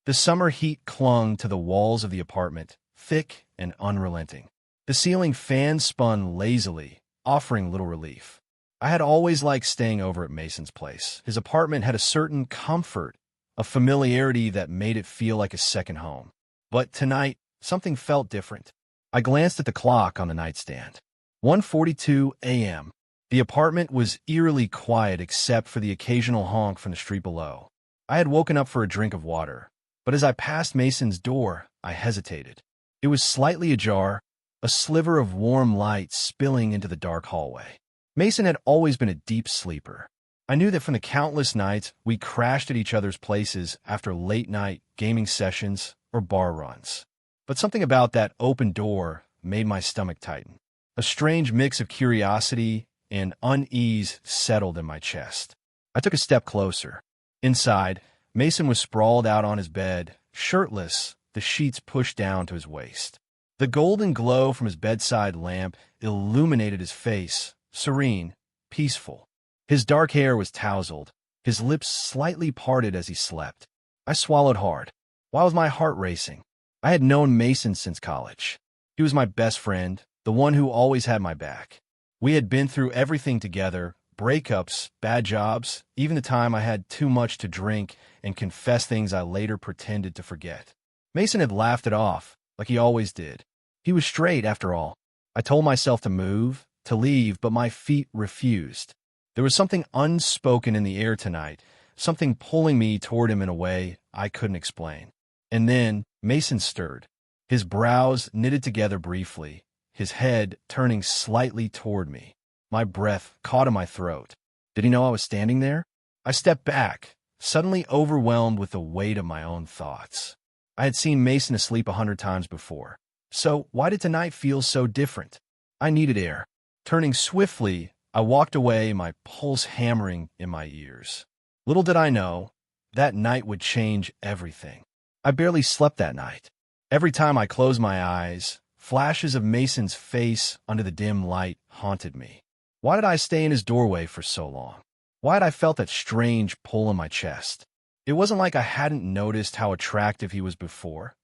The summer heat clung to the walls of the apartment, thick and unrelenting. The ceiling fan spun lazily, offering little relief. I had always liked staying over at Mason's place. His apartment had a certain comfort, a familiarity that made it feel like a second home. But tonight, something felt different. I glanced at the clock on the nightstand. 1:42 a.m. The apartment was eerily quiet except for the occasional honk from the street below. I had woken up for a drink of water, but as I passed Mason's door, I hesitated. It was slightly ajar, a sliver of warm light spilling into the dark hallway. Mason had always been a deep sleeper. I knew that from the countless nights we crashed at each other's places after late-night gaming sessions or bar runs. But something about that open door made my stomach tighten. A strange mix of curiosity and unease settled in my chest. I took a step closer. Inside, Mason was sprawled out on his bed, shirtless, the sheets pushed down to his waist. The golden glow from his bedside lamp illuminated his face, serene, peaceful. His dark hair was tousled, his lips slightly parted as he slept. I swallowed hard. Why was my heart racing? I had known Mason since college. He was my best friend, the one who always had my back. We had been through everything together, breakups, bad jobs, even the time I had too much to drink and confessed things I later pretended to forget. Mason had laughed it off, like he always did. He was straight, after all. I told myself to move, to leave, but my feet refused. There was something unspoken in the air tonight, something pulling me toward him in a way I couldn't explain. And then Mason stirred, his brows knitted together briefly, his head turning slightly toward me. My breath caught in my throat. Did he know I was standing there? I stepped back, suddenly overwhelmed with the weight of my own thoughts. I had seen Mason asleep 100 times before. So why did tonight feel so different? I needed air. Turning swiftly, I walked away, my pulse hammering in my ears. Little did I know, that night would change everything. I barely slept that night. Every time I closed my eyes, flashes of Mason's face under the dim light haunted me. Why did I stay in his doorway for so long? Why had I felt that strange pull in my chest? It wasn't like I hadn't noticed how attractive he was before.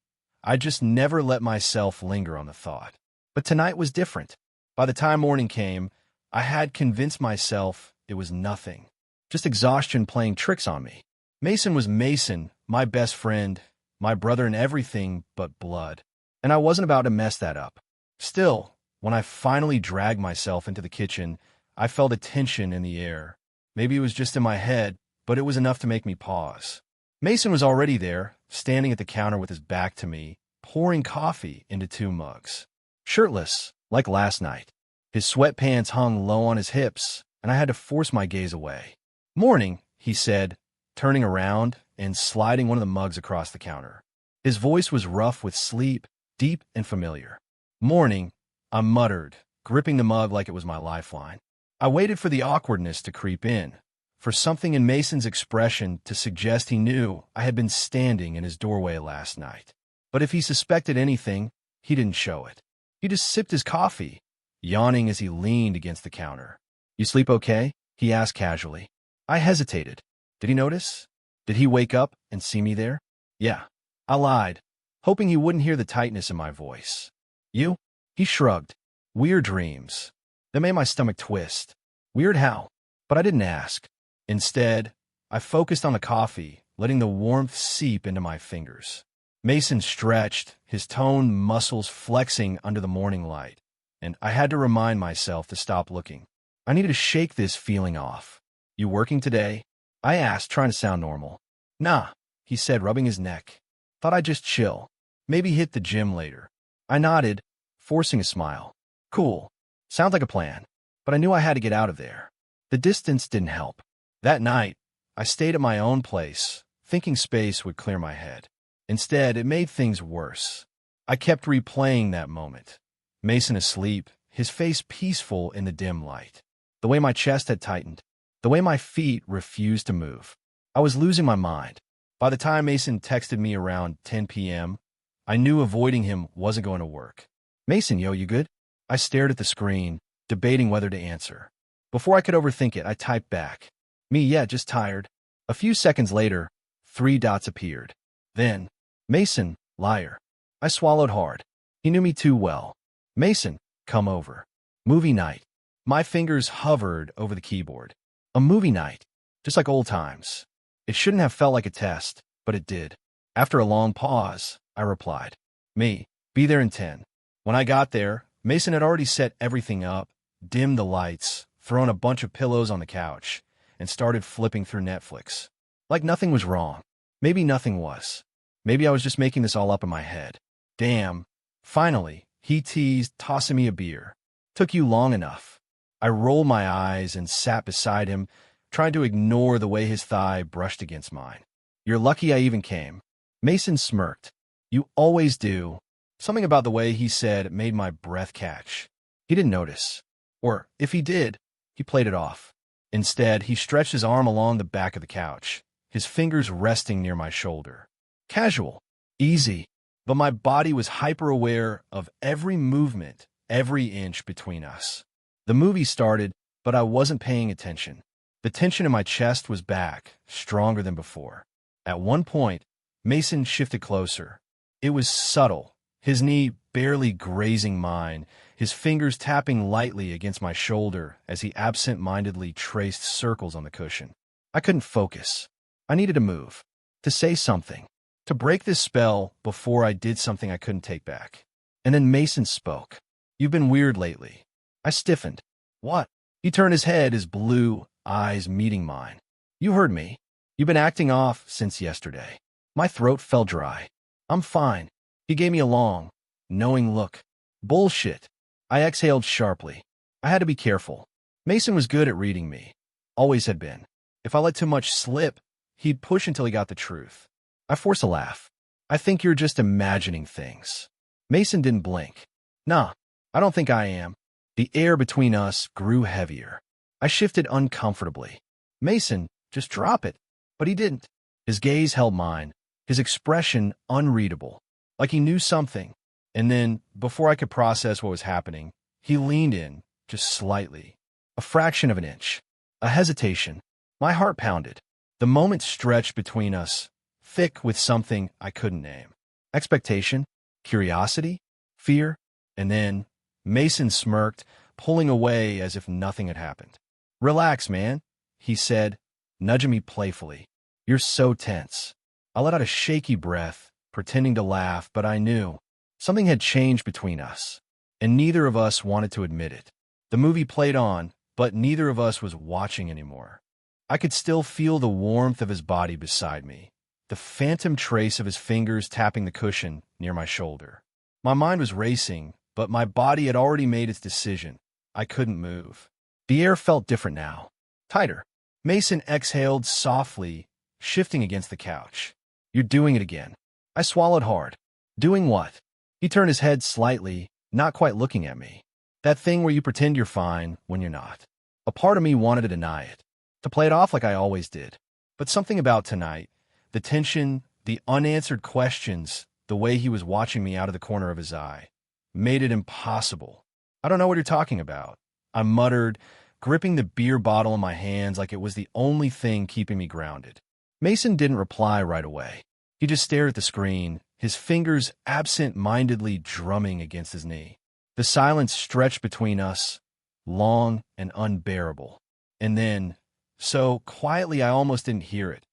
I just never let myself linger on the thought. But tonight was different. By the time morning came, I had convinced myself it was nothing. Just exhaustion playing tricks on me. Mason was Mason, my best friend, my brother in everything but blood. And I wasn't about to mess that up. Still, when I finally dragged myself into the kitchen, I felt a tension in the air. Maybe it was just in my head, but it was enough to make me pause. Mason was already there, standing at the counter with his back to me, pouring coffee into 2 mugs. Shirtless, like last night. His sweatpants hung low on his hips, and I had to force my gaze away. "Morning," he said, turning around and sliding one of the mugs across the counter. His voice was rough with sleep, deep and familiar. "Morning," I muttered, gripping the mug like it was my lifeline. I waited for the awkwardness to creep in, for something in Mason's expression to suggest he knew I had been standing in his doorway last night. But if he suspected anything, he didn't show it. He just sipped his coffee, yawning as he leaned against the counter. "You sleep okay?" he asked casually. I hesitated. Did he notice? Did he wake up and see me there? Yeah, I lied, hoping he wouldn't hear the tightness in my voice. "You?" He shrugged. "Weird dreams." That made my stomach twist. Weird how? But I didn't ask. Instead, I focused on the coffee, letting the warmth seep into my fingers. Mason stretched, his toned muscles flexing under the morning light, and I had to remind myself to stop looking. I needed to shake this feeling off. "You working today?" I asked, trying to sound normal. "Nah," he said, rubbing his neck. "Thought I'd just chill. Maybe hit the gym later." I nodded, forcing a smile. "Cool. Sounds like a plan." But I knew I had to get out of there. The distance didn't help. That night, I stayed at my own place, thinking space would clear my head. Instead, it made things worse. I kept replaying that moment. Mason asleep, his face peaceful in the dim light. The way my chest had tightened. The way my feet refused to move. I was losing my mind. By the time Mason texted me around 10 p.m., I knew avoiding him wasn't going to work. "Mason, yo, you good?" I stared at the screen, debating whether to answer. Before I could overthink it, I typed back. "Me, yeah, just tired." A few seconds later, 3 dots appeared. Then, Mason, liar. I swallowed hard. He knew me too well. Mason, come over. Movie night. My fingers hovered over the keyboard. A movie night. Just like old times. It shouldn't have felt like a test, but it did. After a long pause, I replied, Me, be there in 10. When I got there, Mason had already set everything up, dimmed the lights, thrown a bunch of pillows on the couch, and started flipping through Netflix. Like nothing was wrong. Maybe nothing was. Maybe I was just making this all up in my head. Damn. Finally, he teased, tossing me a beer. Took you long enough. I rolled my eyes and sat beside him, trying to ignore the way his thigh brushed against mine. You're lucky I even came. Mason smirked. You always do. Something about the way he said made my breath catch. He didn't notice. Or, if he did, he played it off. Instead, he stretched his arm along the back of the couch, his fingers resting near my shoulder. Casual. Easy. But my body was hyper-aware of every movement, every inch between us. The movie started, but I wasn't paying attention. The tension in my chest was back, stronger than before. At one point, Mason shifted closer. It was subtle, his knee barely grazing mine, his fingers tapping lightly against my shoulder as he absent-mindedly traced circles on the cushion. I couldn't focus. I needed to move, to say something, to break this spell before I did something I couldn't take back. And then Mason spoke. You've been weird lately. I stiffened. What? He turned his head, his blue eyes meeting mine. You heard me. You've been acting off since yesterday. My throat felt dry. I'm fine. He gave me a long, knowing look. Bullshit. I exhaled sharply. I had to be careful. Mason was good at reading me. Always had been. If I let too much slip, he'd push until he got the truth. I forced a laugh. I think you're just imagining things. Mason didn't blink. Nah, I don't think I am. The air between us grew heavier. I shifted uncomfortably. Mason, just drop it. But he didn't. His gaze held mine, his expression unreadable, like he knew something. And then, before I could process what was happening, he leaned in, just slightly. A fraction of an inch. A hesitation. My heart pounded. The moment stretched between us, thick with something I couldn't name. Expectation? Curiosity? Fear? And then, Mason smirked, pulling away as if nothing had happened. Relax, man, he said, nudging me playfully. You're so tense. I let out a shaky breath, pretending to laugh, but I knew. Something had changed between us, and neither of us wanted to admit it. The movie played on, but neither of us was watching anymore. I could still feel the warmth of his body beside me, the phantom trace of his fingers tapping the cushion near my shoulder. My mind was racing, but my body had already made its decision. I couldn't move. The air felt different now. Tighter. Mason exhaled softly, shifting against the couch. You're doing it again. I swallowed hard. Doing what? He turned his head slightly, not quite looking at me. That thing where you pretend you're fine when you're not. A part of me wanted to deny it, to play it off like I always did. But something about tonight, the tension, the unanswered questions, the way he was watching me out of the corner of his eye, made it impossible. I don't know what you're talking about, I muttered, gripping the beer bottle in my hands like it was the only thing keeping me grounded. Mason didn't reply right away. He just stared at the screen, his fingers absent-mindedly drumming against his knee. The silence stretched between us, long and unbearable. And then, so quietly I almost didn't hear it,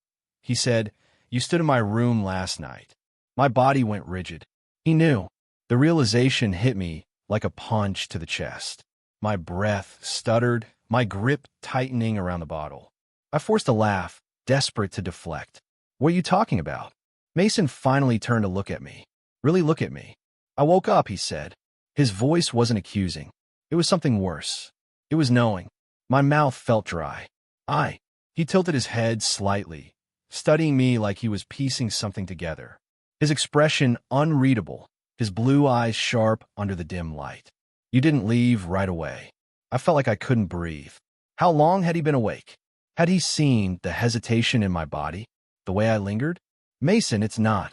he said, You stood in my room last night. My body went rigid. He knew. The realization hit me like a punch to the chest. My breath stuttered, my grip tightening around the bottle. I forced a laugh, desperate to deflect. What are you talking about? Mason finally turned to look at me. Really look at me. I woke up, he said. His voice wasn't accusing. It was something worse. It was knowing. My mouth felt dry. He tilted his head slightly, studying me like he was piecing something together. His expression unreadable, his blue eyes sharp under the dim light. You didn't leave right away. I felt like I couldn't breathe. How long had he been awake? Had he seen the hesitation in my body? The way I lingered? Mason, it's not.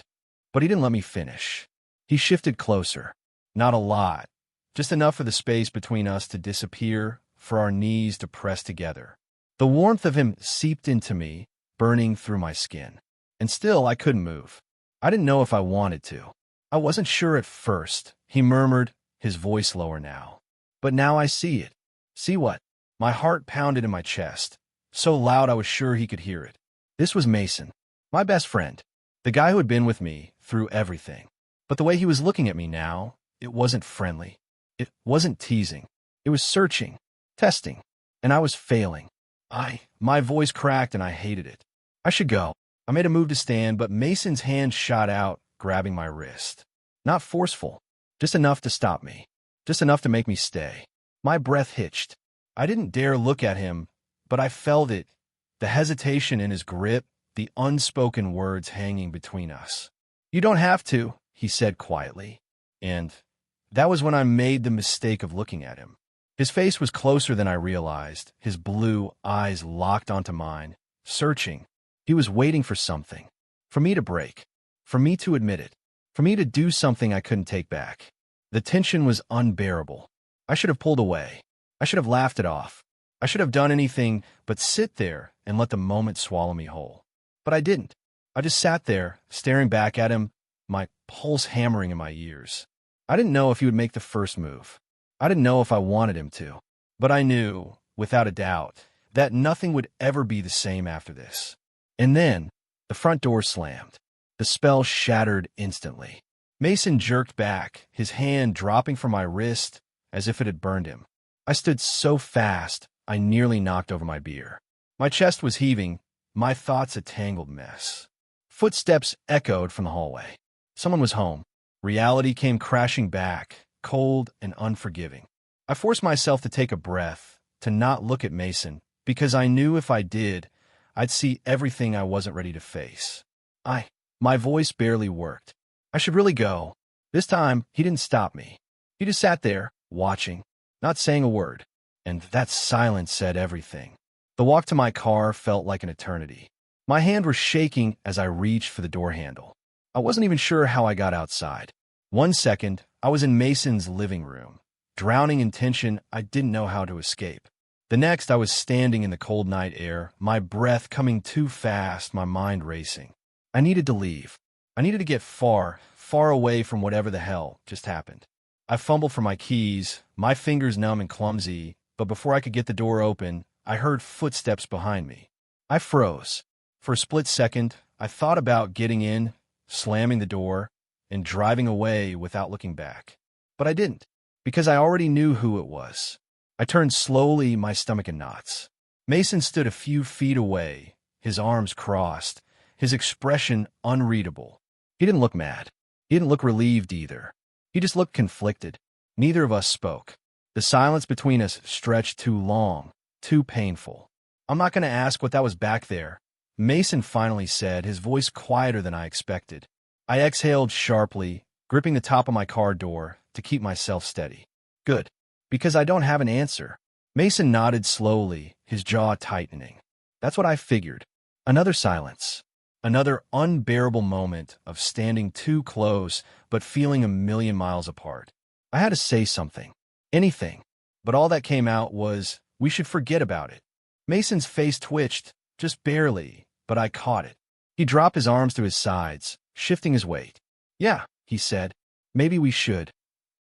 But he didn't let me finish. He shifted closer. Not a lot. Just enough for the space between us to disappear, for our knees to press together. The warmth of him seeped into me, burning through my skin. And still I couldn't move. I didn't know if I wanted to. I wasn't sure at first, he murmured, his voice lower now. But now I see it. See what? My heart pounded in my chest, so loud I was sure he could hear it. This was Mason, my best friend, the guy who had been with me through everything. But the way he was looking at me now, it wasn't friendly. It wasn't teasing. It was searching, testing, and I was failing. My voice cracked and I hated it. I should go. I made a move to stand, but Mason's hand shot out, grabbing my wrist. Not forceful, just enough to stop me, just enough to make me stay. My breath hitched. I didn't dare look at him, but I felt it, the hesitation in his grip, the unspoken words hanging between us. You don't have to, he said quietly. And that was when I made the mistake of looking at him. His face was closer than I realized, his blue eyes locked onto mine, searching. He was waiting for something, for me to break, for me to admit it, for me to do something I couldn't take back. The tension was unbearable. I should have pulled away. I should have laughed it off. I should have done anything but sit there and let the moment swallow me whole. But I didn't. I just sat there, staring back at him, my pulse hammering in my ears. I didn't know if he would make the first move. I didn't know if I wanted him to. But I knew, without a doubt, that nothing would ever be the same after this. And then, the front door slammed. The spell shattered instantly. Mason jerked back, his hand dropping from my wrist as if it had burned him. I stood so fast, I nearly knocked over my beer. My chest was heaving, my thoughts a tangled mess. Footsteps echoed from the hallway. Someone was home. Reality came crashing back, cold and unforgiving. I forced myself to take a breath, to not look at Mason, because I knew if I did, I'd see everything I wasn't ready to face. My voice barely worked. I should really go. This time, he didn't stop me. He just sat there, watching, not saying a word. And that silence said everything. The walk to my car felt like an eternity. My hand was shaking as I reached for the door handle. I wasn't even sure how I got outside. 1 second, I was in Mason's living room, drowning in tension I didn't know how to escape. The next, I was standing in the cold night air, my breath coming too fast, my mind racing. I needed to leave. I needed to get far, far away from whatever the hell just happened. I fumbled for my keys, my fingers numb and clumsy, but before I could get the door open, I heard footsteps behind me. I froze. For a split second, I thought about getting in, slamming the door, and driving away without looking back. But I didn't, because I already knew who it was. I turned slowly, my stomach in knots. Mason stood a few feet away, his arms crossed, his expression unreadable. He didn't look mad. He didn't look relieved either. He just looked conflicted. Neither of us spoke. The silence between us stretched too long, too painful. I'm not going to ask what that was back there, Mason finally said, his voice quieter than I expected. I exhaled sharply, gripping the top of my car door to keep myself steady. Good, because I don't have an answer. Mason nodded slowly, his jaw tightening. That's what I figured. Another silence. Another unbearable moment of standing too close but feeling a million miles apart. I had to say something. Anything. But all that came out was, we should forget about it. Mason's face twitched, just barely, but I caught it. He dropped his arms to his sides, shifting his weight. Yeah, he said, maybe we should.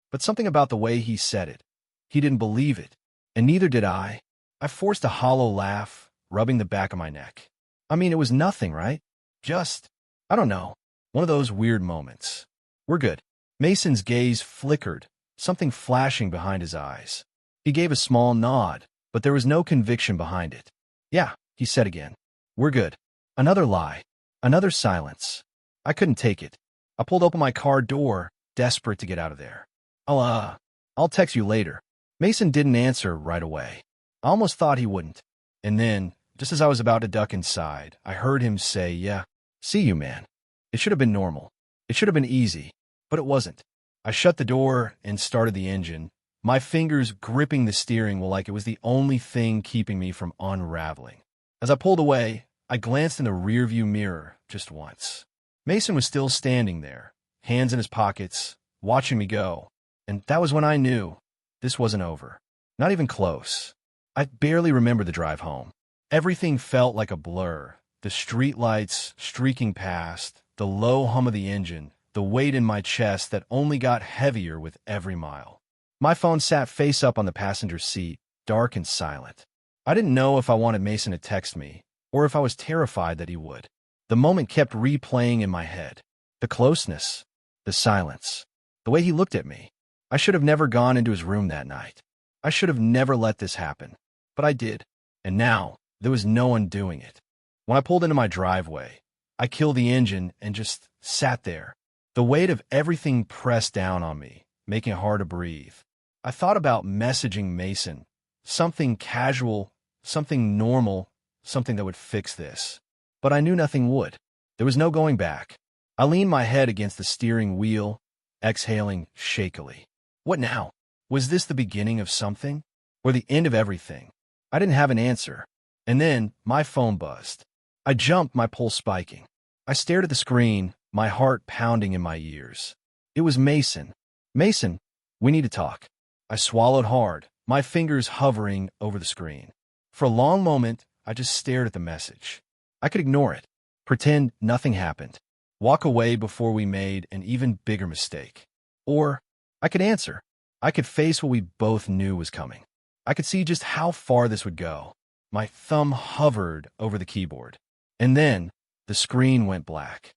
But something about the way he said it. He didn't believe it, and neither did I. I forced a hollow laugh, rubbing the back of my neck. I mean, it was nothing, right? Just, I don't know, one of those weird moments. We're good. Mason's gaze flickered, something flashing behind his eyes. He gave a small nod, but there was no conviction behind it. Yeah, he said again. We're good. Another lie. Another silence. I couldn't take it. I pulled open my car door, desperate to get out of there. I'll text you later. Mason didn't answer right away. I almost thought he wouldn't. And then, just as I was about to duck inside, I heard him say, yeah, see you, man. It should have been normal. It should have been easy. But it wasn't. I shut the door and started the engine, my fingers gripping the steering wheel like it was the only thing keeping me from unraveling. As I pulled away, I glanced in the rearview mirror just once. Mason was still standing there, hands in his pockets, watching me go. And that was when I knew this wasn't over. Not even close. I barely remember the drive home. Everything felt like a blur. The streetlights streaking past, the low hum of the engine, the weight in my chest that only got heavier with every mile. My phone sat face up on the passenger seat, dark and silent. I didn't know if I wanted Mason to text me, or if I was terrified that he would. The moment kept replaying in my head. The closeness, the silence, the way he looked at me. I should have never gone into his room that night. I should have never let this happen. But I did. And now, there was no undoing it. When I pulled into my driveway, I killed the engine and just sat there. The weight of everything pressed down on me, making it hard to breathe. I thought about messaging Mason, something casual, something normal, something that would fix this. But I knew nothing would. There was no going back. I leaned my head against the steering wheel, exhaling shakily. What now? Was this the beginning of something? Or the end of everything? I didn't have an answer. And then my phone buzzed. I jumped, my pulse spiking. I stared at the screen, my heart pounding in my ears. It was Mason. Mason, we need to talk. I swallowed hard, my fingers hovering over the screen. For a long moment, I just stared at the message. I could ignore it, pretend nothing happened, walk away before we made an even bigger mistake. Or I could answer. I could face what we both knew was coming. I could see just how far this would go. My thumb hovered over the keyboard. And then the screen went black.